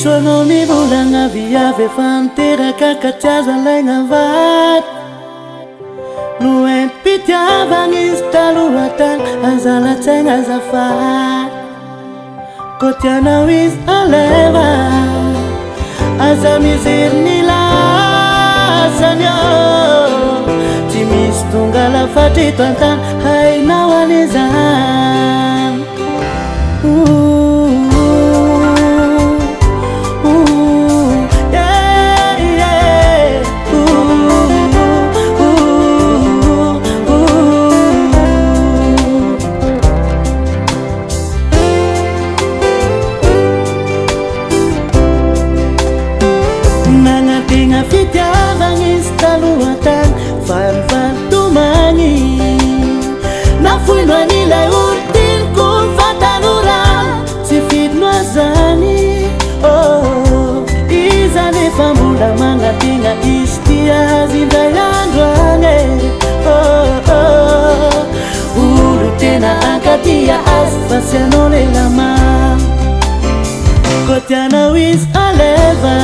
Soanao mivolagna viavy efa niteraka katsiaza laigna vat no empitiavagna izy taloha tany azalatsaigna azafat ko tianao izy aleva aza mizery ny lasany ao tsy misy tonga lafatry eto an-tany hainao an'izany fitiavagna izy taloha tany farifatomagny nafoino an'ilay ortiniko fatanora tsy fidino azany izany efa mbola magnategna izy tia azy indray andro agny olo tena ankatia azy fa sy anao lelama ko tianao izy aleva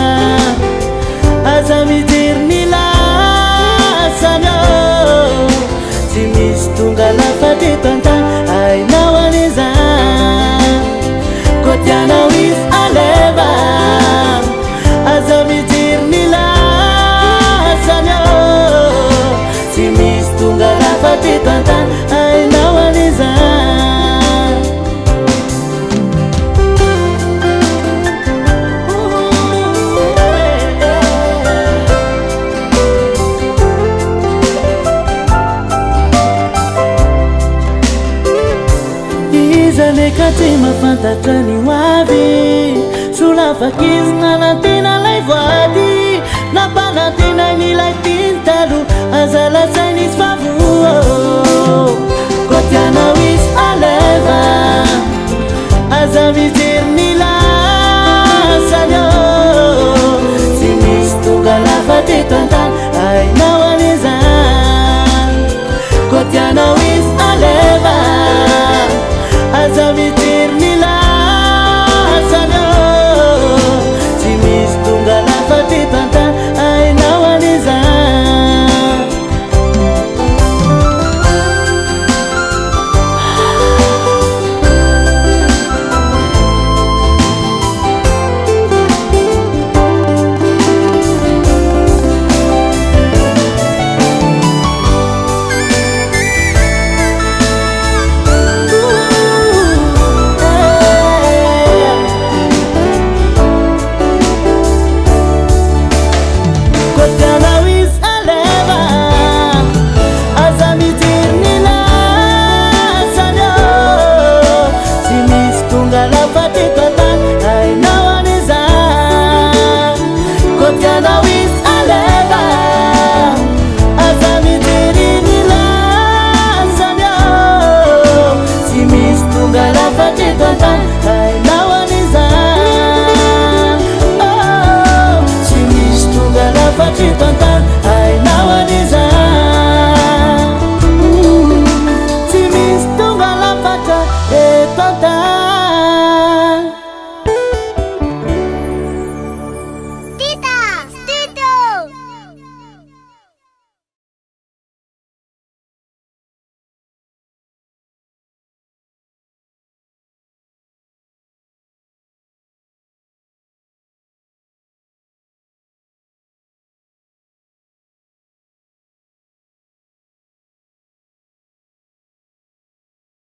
aza mijery ny lasany ao tsy misy tonga lafatry eto an-tany hainao an'izany ko tianao izy aleva aza mijery ny lasany ao tsy misy tonga lafatry eto an-tany hainao an'izany Leka tsy mahafantatra ny hoavy solafakizy nanantena lay voady nampanantena n'ilay tintalo aza lasainy izy favoa ko tianao izy aleva aza mijery ny lasany ao tsy misy tonga lafatry eto an-tany hainao an'izany ko tianao